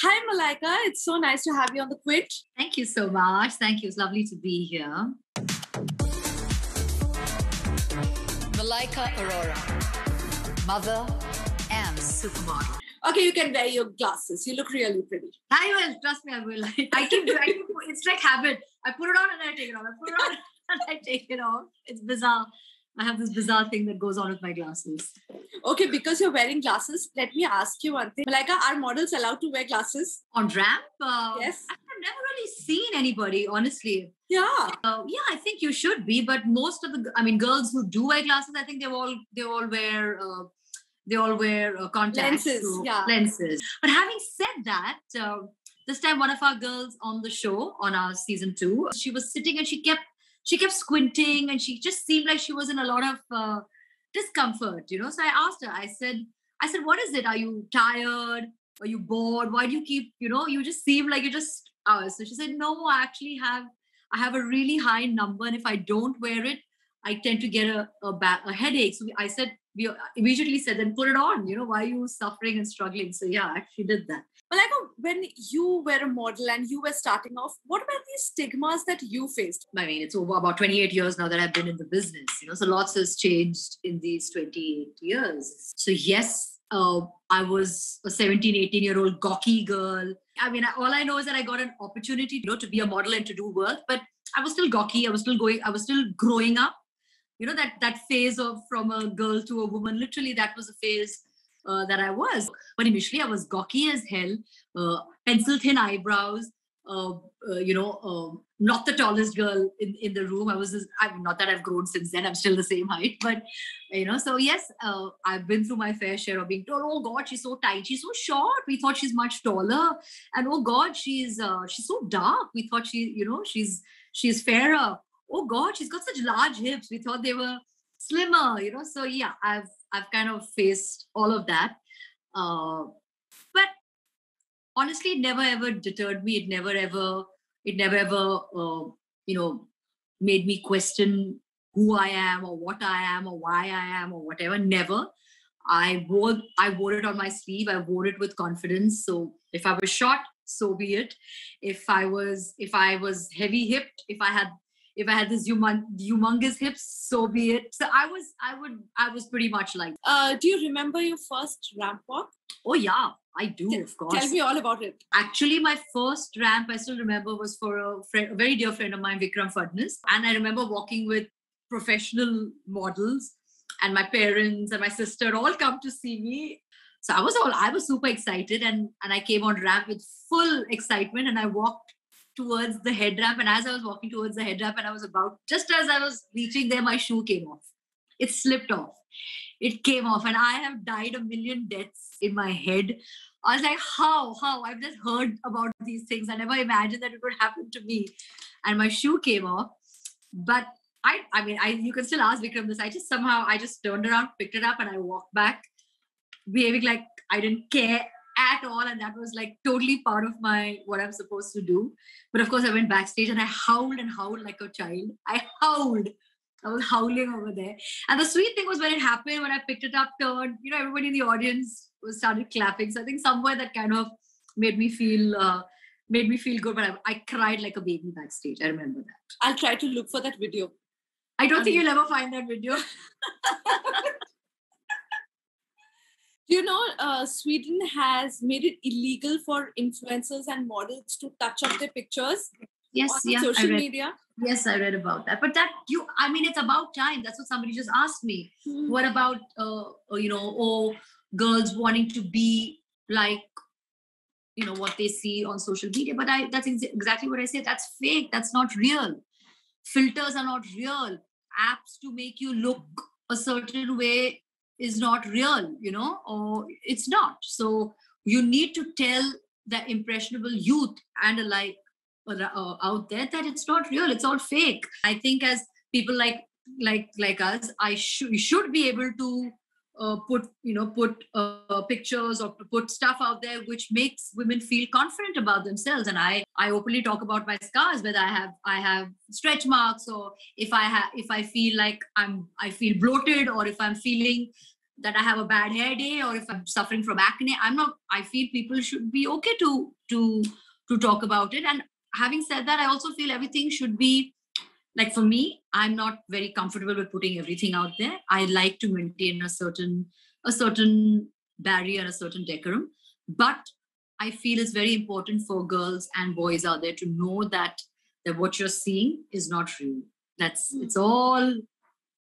Hi, Malaika. It's so nice to have you on the Quint. Thank you so much. Thank you. It's lovely to be here. Malaika Arora, mother and supermodel. Okay, you can wear your glasses. You look really pretty. I will. Trust me, I will. I keep it's like habit. I put it on and I take it off. I put it on and I take it off. It's bizarre. I have this bizarre thing that goes on with my glasses. Okay, because you're wearing glasses, let me ask you one thing. Malaika, are models allowed to wear glasses? On ramp? Yes. I've never really seen anybody, honestly. Yeah. Yeah, I think you should be. But most of girls who do wear glasses, I think they all wear contacts. Lenses, yeah. Lenses. But having said that, this time one of our girls on the show, on our season 2, she was sitting and she kept squinting and she just seemed like she was in a lot of discomfort, So I asked her, I said, what is it? Are you tired? Are you bored? Why do you keep, you just seem like you're just hours. So she said, no, I have a really high number. And if I don't wear it, I tend to get a headache. So we immediately said, then put it on. Why are you suffering and struggling? So yeah, I actually did that. Malaika, when you were a model and you were starting off, what about these stigmas that you faced? I mean, it's over about 28 years now that I've been in the business, so lots has changed in these 28 years. So yes, I was a 17, 18-year-old gawky girl. I mean, all I know is that I got an opportunity, to be a model and to do work, but I was still gawky. I was still growing up. That phase of from a girl to a woman, literally that was a phase that I was. But initially I was gawky as hell, pencil thin eyebrows, not the tallest girl in the room. Not that I've grown since then, I'm still the same height, but so yes, I've been through my fair share of being told, oh God, she's so tight, she's so short, we thought she's much taller, and oh God, she's so dark, we thought she's fairer, oh God, she's got such large hips, we thought they were slimmer, so yeah, I've kind of faced all of that, but honestly, it never ever deterred me. It never ever, made me question who I am or what I am or why I am or whatever. Never. I wore it on my sleeve. I wore it with confidence. So if I was short, so be it. If I was heavy hipped, if I had this humongous hips, so be it. So I was pretty much like. Do you remember your first ramp walk? Oh yeah, I do, of course. Tell me all about it. Actually, my first ramp, I still remember, was for a very dear friend of mine, Vikram Fadnis. And I remember walking with professional models, and my parents and my sister all come to see me. So I was super excited, and I came on ramp with full excitement, and I walked towards the head ramp. And as I was walking towards the head ramp, and just as I was reaching there, my shoe came off. It slipped off. It came off, and I have died a million deaths in my head. I was like, how? I've just heard about these things. I never imagined that it would happen to me. And my shoe came off. But you can still ask Vikram this. I just turned around, picked it up, and I walked back, behaving like I didn't care at all. And that was like totally part of what I'm supposed to do. But of course, I went backstage and I howled and howled like a child. I was howling over there. And the sweet thing was when it happened, when I picked it up, turned, everybody in the audience started clapping. So I think somewhere that kind of made me feel good. But I cried like a baby backstage. I remember that. I'll try to look for that video. I don't think you'll ever find that video. Sweden has made it illegal for influencers and models to touch up their pictures on social media. Yes, I read about that. But it's about time. That's what somebody just asked me. What about, girls wanting to be like, what they see on social media? But that's exactly what I said. That's fake. That's not real. Filters are not real. Apps to make you look a certain way is not real, or it's not. So you need to tell the impressionable youth and alike out there that it's not real, it's all fake. I think as people like us, we should be able to put pictures or put stuff out there which makes women feel confident about themselves. And I openly talk about my scars, whether I have stretch marks, or if I feel like I feel bloated, or if I'm feeling that I have a bad hair day or if I'm suffering from acne. I feel people should be okay to talk about it. And having said that, I also feel everything should be, like for me, I'm not very comfortable with putting everything out there. I like to maintain a certain barrier, a certain decorum. But I feel it's very important for girls and boys out there to know that what you're seeing is not real. It's all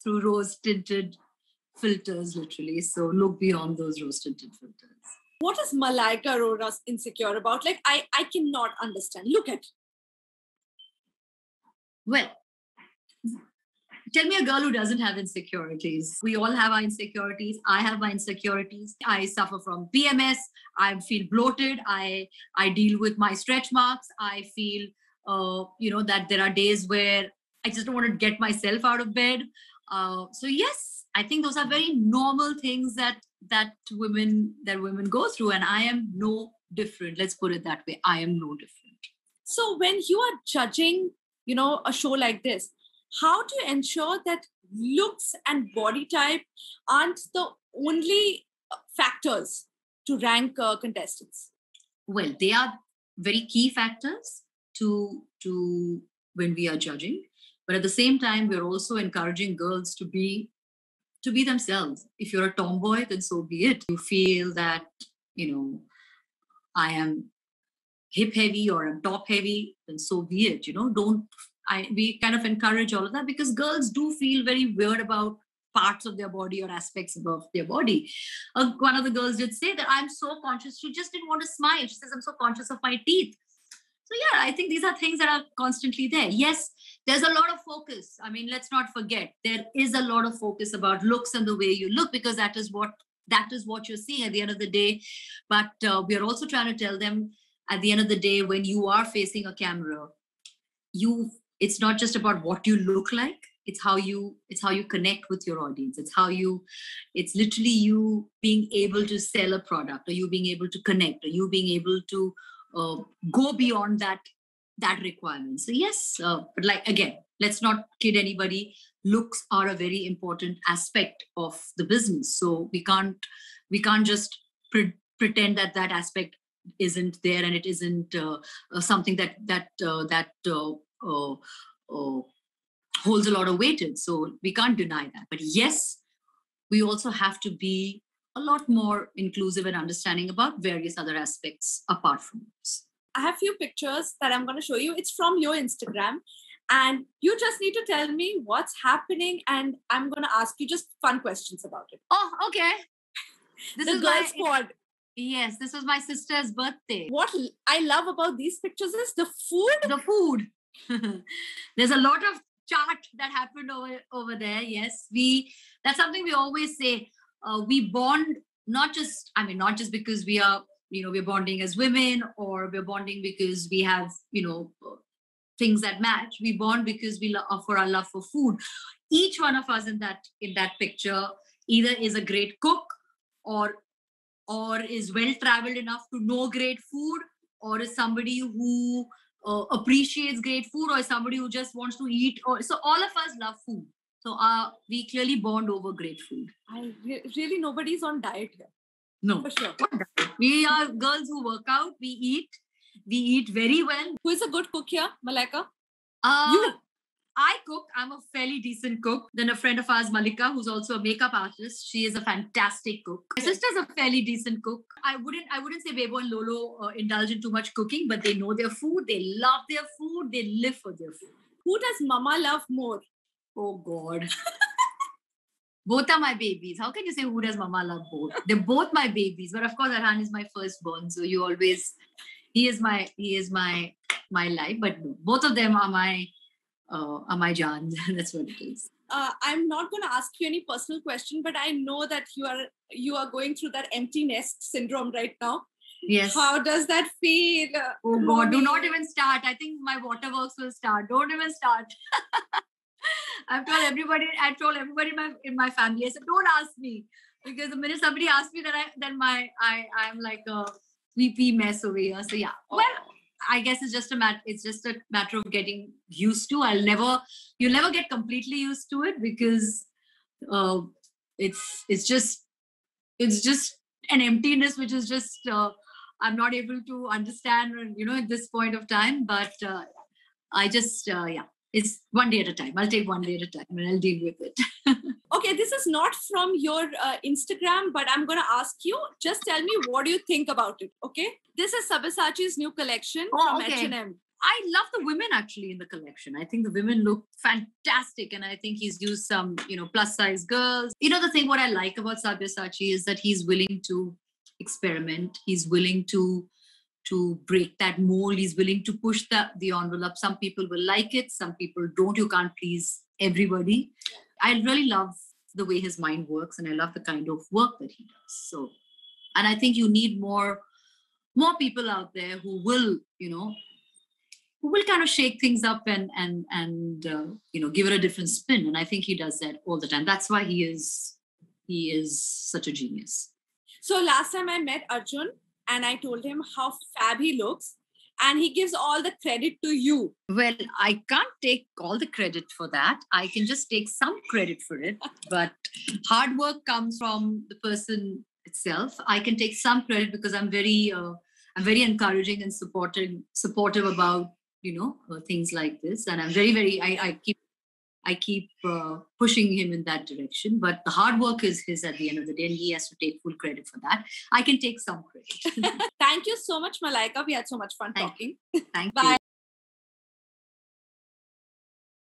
through rose-tinted filters, literally. So look beyond those rose-tinted filters. What is Malaika Arora insecure about? Like, I cannot understand. Look at. Well, tell me a girl who doesn't have insecurities. We all have our insecurities. I have my insecurities. I suffer from PMS. I feel bloated. I deal with my stretch marks. I feel, that there are days where I just don't want to get myself out of bed. So yes, I think those are very normal things that women go through, and I am no different. Let's put it that way. I am no different. So when you are judging, a show like this, how do you ensure that looks and body type aren't the only factors to rank contestants? Well, they are very key factors to when we are judging. But at the same time, we're also encouraging girls to be themselves. If you're a tomboy, then so be it. You feel that, I am hip heavy or I'm top heavy, then so be it. We kind of encourage all of that because girls do feel very weird about parts of their body or aspects of their body. One of the girls did say that I'm so conscious. She just didn't want to smile. She says, I'm so conscious of my teeth. So yeah, I think these are things that are constantly there. Yes, there's a lot of focus. I mean, let's not forget, there is a lot of focus about looks and the way you look, because that is what you're seeing at the end of the day. But we are also trying to tell them at the end of the day, when you are facing a camera, it's not just about what you look like. It's how you connect with your audience. It's literally you being able to sell a product, or you being able to connect, or you being able to go beyond that requirement. So yes, but like, again, let's not kid anybody. Looks are a very important aspect of the business. So we can't just pretend that aspect isn't there and it isn't something that holds a lot of weightage. So we can't deny that. But yes, we also have to be a lot more inclusive and understanding about various other aspects apart from this. I have a few pictures that I'm going to show you. It's from your Instagram. And you just need to tell me what's happening. And I'm going to ask you just fun questions about it. Oh, okay. This is girl squad. Yes, this was my sister's birthday. What I love about these pictures is the food. The food. There's a lot of chat that happened over there. Yes, that's something we always say. We bond not just because we are, we're bonding as women, or we're bonding because we have, things that match. We bond because for our love for food. Each one of us in that picture either is a great cook, or is well traveled enough to know great food, or is somebody who appreciates great food, or is somebody who just wants to eat. So all of us love food. So we clearly bond over great food. Really, nobody's on diet here. No. For sure. We are girls who work out. We eat very well. Who is a good cook here, Malaika? You. I cook. I'm a fairly decent cook. Then a friend of ours, Malika, who's also a makeup artist. She is a fantastic cook. My sister's a fairly decent cook. I wouldn't say Bebo and Lolo indulge in too much cooking, but they know their food. They love their food. They live for their food. Who does Mama love more? Oh God. Both are my babies. How can you say who does Mama love both? They're both my babies. But of course, Arhan is my firstborn. So he is my life. But no, both of them are my Jans. That's what it is. I'm not going to ask you any personal question, but I know that you are going through that empty nest syndrome right now. Yes. How does that feel? Oh God, do not even start. I think my waterworks will start. Don't even start. I've told everybody in my family. I said, don't ask me, because the minute somebody asks me, then I'm like a sleepy mess over here. So yeah. Well, I guess it's just a matter of getting used to. You'll never get completely used to it, because it's just it's just an emptiness, which is just, I'm not able to understand, at this point of time. But I just, it's one day at a time. I'll take one day at a time and I'll deal with it. Okay, this is not from your Instagram, but I'm going to ask you, just tell me what do you think about it, okay? This is Sabyasachi's new collection from H&M. I love the women actually in the collection. I think the women look fantastic. And I think he's used some, plus size girls. The thing what I like about Sabyasachi is that he's willing to experiment. He's willing to break that mold. He's willing to push the envelope. Some people will like it. Some people don't. You can't please everybody. I really love the way his mind works. And I love the kind of work that he does. So, and I think you need more people out there who will, who will kind of shake things up and give it a different spin. And I think he does that all the time. That's why he is such a genius. So last time I met Arjun and I told him how fab he looks, and he gives all the credit to you. Well, I can't take all the credit for that. I can just take some credit for it. But hard work comes from the person itself. I can take some credit because I'm very encouraging and supportive about things like this, and I'm very, very. I keep pushing him in that direction. But the hard work is his at the end of the day, and he has to take full credit for that. I can take some credit. Thank you so much, Malaika. We had so much fun talking. Thank Bye. you.